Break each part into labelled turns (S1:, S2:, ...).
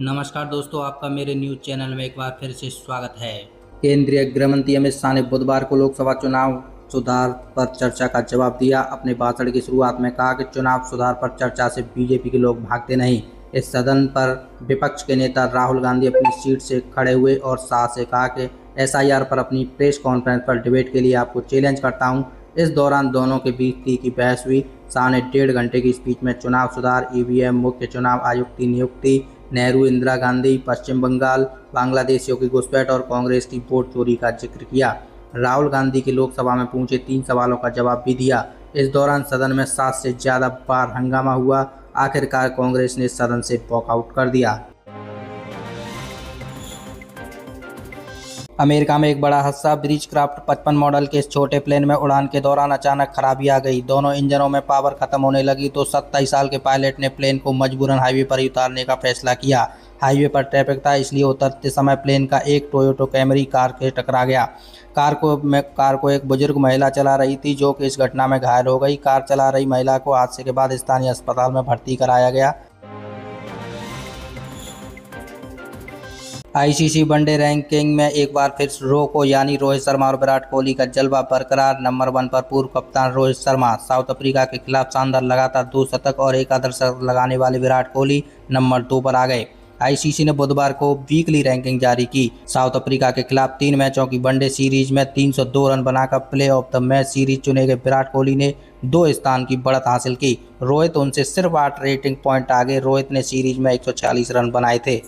S1: नमस्कार दोस्तों, आपका मेरे न्यूज चैनल में एक बार फिर से स्वागत है। केंद्रीय गृह मंत्री अमित शाह ने बुधवार को लोकसभा चुनाव सुधार पर चर्चा का जवाब दिया। अपने भाषण की शुरुआत में कहा कि चुनाव सुधार पर चर्चा से बीजेपी के लोग भागते नहीं। इस सदन पर विपक्ष के नेता राहुल गांधी अपनी सीट से खड़े हुए और शाह से कहा कि एसआईआर पर अपनी प्रेस कॉन्फ्रेंस पर डिबेट के लिए आपको चैलेंज करता हूं। इस दौरान दोनों के बीच तीखी बहस हुई। शाह ने 1.5 घंटे की स्पीच में चुनाव सुधार, ईवीएम, मुख्य चुनाव आयुक्त की नियुक्ति, नेहरू इंदिरा गांधी, पश्चिम बंगाल, बांग्लादेशियों की घुसपैठ और कांग्रेस की वोट चोरी का जिक्र किया। राहुल गांधी के लोकसभा में पूछे 3 सवालों का जवाब भी दिया। इस दौरान सदन में 7 से ज़्यादा बार हंगामा हुआ। आखिरकार कांग्रेस ने सदन से वॉकआउट कर दिया। अमेरिका में एक बड़ा हादसा। ब्रिज क्राफ्ट 55 मॉडल के इस छोटे प्लेन में उड़ान के दौरान अचानक खराबी आ गई। दोनों इंजनों में पावर खत्म होने लगी तो 27 साल के पायलट ने प्लेन को मजबूरन हाईवे पर ही उतारने का फैसला किया। हाईवे पर ट्रैफिक था, इसलिए उतरते समय प्लेन का एक टोयोटा कैमरी कार से टकरा गया। कार को एक बुजुर्ग महिला चला रही थी, जो कि इस घटना में घायल हो गई। कार चला रही महिला को हादसे के बाद स्थानीय अस्पताल में भर्ती कराया गया। आईसीसी वनडे रैंकिंग में एक बार फिर यानी रोहित शर्मा और विराट कोहली का जलवा बरकरार। नंबर 1 पर पूर्व कप्तान रोहित शर्मा। साउथ अफ्रीका के खिलाफ शानदार लगातार 2 शतक और एक अर्धशतक लगाने वाले विराट कोहली नंबर 2 पर आ गए। आईसीसी ने बुधवार को वीकली रैंकिंग जारी की। साउथ अफ्रीका के खिलाफ 3 मैचों की वनडे सीरीज में 302 रन बनाकर play of the match series चुने गए विराट कोहली ने 2 स्थान की बढ़त हासिल की। रोहित उनसे सिर्फ 8 रेटिंग पॉइंट आगे। रोहित ने सीरीज में 140 रन बनाए थे।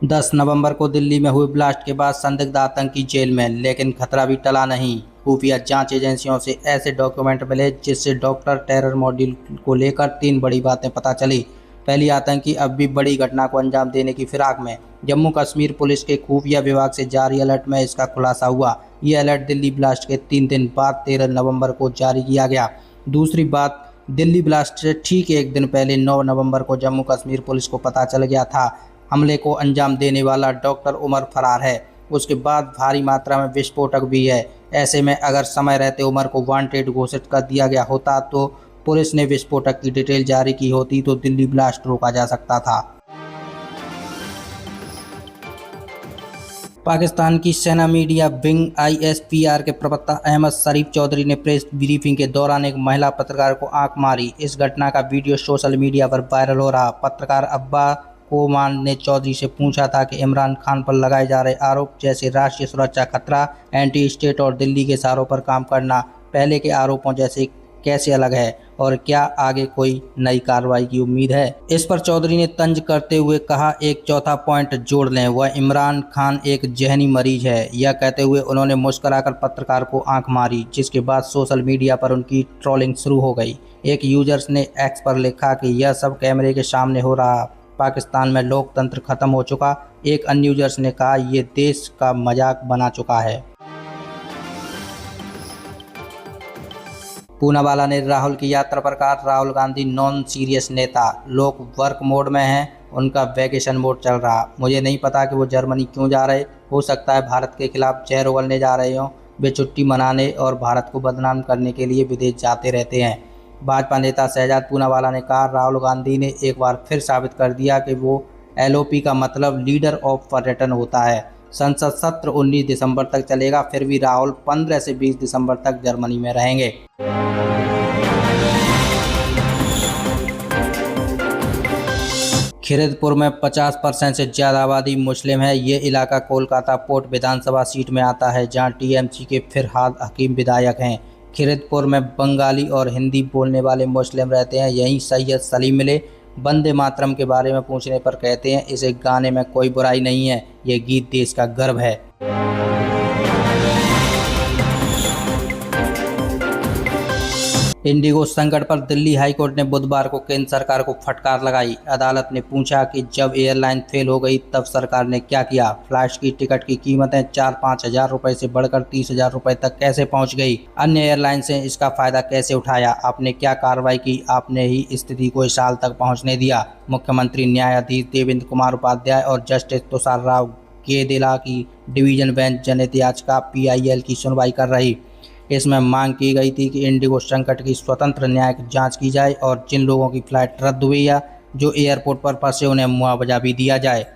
S1: 10 नवंबर को दिल्ली में हुए ब्लास्ट के बाद संदिग्ध आतंकी जेल में, लेकिन खतरा भी टला नहीं। खुफिया जांच एजेंसियों से ऐसे डॉक्यूमेंट मिले जिससे डॉक्टर टेरर मॉड्यूल को लेकर 3 बड़ी बातें पता चली। पहली, आतंकी अब भी बड़ी घटना को अंजाम देने की फिराक में। जम्मू कश्मीर पुलिस के खुफिया विभाग से जारी अलर्ट में इसका खुलासा हुआ। ये अलर्ट दिल्ली ब्लास्ट के 3 दिन बाद 13 नवंबर को जारी किया गया। दूसरी बात, दिल्ली ब्लास्ट से ठीक एक दिन पहले 9 नवंबर को जम्मू कश्मीर पुलिस को पता चल गया था हमले को अंजाम देने वाला डॉक्टर उमर फरार है। उसके बाद भारी मात्रा में विस्फोटक भी है। ऐसे में अगर समय रहते उमर को वांटेड घोषित कर दिया गया होता तो पुलिस ने विस्फोटक की डिटेल जारी की होती तो दिल्ली ब्लास्ट रोका जा सकता था। पाकिस्तान की सेना मीडिया विंग ISPR के प्रवक्ता अहमद शरीफ चौधरी ने प्रेस ब्रीफिंग के दौरान एक महिला पत्रकार को आंख मारी। इस घटना का वीडियो सोशल मीडिया पर वायरल हो रहा। पत्रकार अब्बा कोमान ने चौधरी से पूछा था कि इमरान खान पर लगाए जा रहे आरोप जैसे राष्ट्रीय सुरक्षा खतरा, एंटी स्टेट और दिल्ली के इशारों पर काम करना पहले के आरोपों जैसे कैसे अलग है और क्या आगे कोई नई कार्रवाई की उम्मीद है। इस पर चौधरी ने तंज करते हुए कहा, एक चौथा पॉइंट जोड़ लें, वह इमरान खान एक जहनी मरीज है। यह कहते हुए उन्होंने मुस्कुराकर पत्रकार को आंख मारी, जिसके बाद सोशल मीडिया पर उनकी ट्रोलिंग शुरू हो गई। एक यूजर्स ने एक्स पर लिखा कि यह सब कैमरे के सामने हो रहा, पाकिस्तान में लोकतंत्र खत्म हो चुका। एक अन्य यूजर्स ने कहा, ये देश का मजाक बना चुका है। पूनावाला ने राहुल की यात्रा पर कहा, राहुल गांधी नॉन सीरियस नेता, लोग वर्क मोड में हैं, उनका वैकेशन मोड चल रहा। मुझे नहीं पता कि वो जर्मनी क्यों जा रहे। हो सकता है भारत के खिलाफ जहर उगलने जा रहे हों। वे छुट्टी मनाने और भारत को बदनाम करने के लिए विदेश जाते रहते हैं। भाजपा नेता शहजाद पूनावाला ने कहा, राहुल गांधी ने एक बार फिर साबित कर दिया कि वो LOP का मतलब लीडर ऑफ पर्यटन होता है। संसद सत्र 19 दिसंबर तक चलेगा, फिर भी राहुल 15 से 20 दिसंबर तक जर्मनी में रहेंगे। खिरदपुर में 50% से ज़्यादा आबादी मुस्लिम है। ये इलाका कोलकाता पोर्ट विधानसभा सीट में आता है, जहां TMC के फिरहाद हकीम विधायक हैं। खिरदपुर में बंगाली और हिंदी बोलने वाले मुस्लिम रहते हैं। यहीं सैयद सलीम मिले। वंदे मातरम के बारे में पूछने पर कहते हैं, इस गाने में कोई बुराई नहीं है, ये गीत देश का गर्व है। इंडिगो संकट पर दिल्ली हाईकोर्ट ने बुधवार को केंद्र सरकार को फटकार लगाई। अदालत ने पूछा कि जब एयरलाइन फेल हो गई तब सरकार ने क्या किया। फ्लाइट की टिकट की कीमतें 4-5 हज़ार रुपये से बढ़कर 30 हज़ार रुपये तक कैसे पहुंच गई। अन्य एयरलाइन से इसका फायदा कैसे उठाया। आपने क्या कार्रवाई की। आपने ही स्थिति को इस साल तक पहुँचने दिया। मुख्यमंत्री न्यायाधीश देवेंद्र कुमार उपाध्याय और जस्टिस तुषार राव गेदेला की डिवीजन बेंच जनहित याचिका PIL की सुनवाई कर रही। इसमें मांग की गई थी कि इंडिगो संकट की स्वतंत्र न्यायिक जांच की जाए और जिन लोगों की फ्लाइट रद्द हुई या जो एयरपोर्ट पर फंसे उन्हें मुआवजा भी दिया जाए।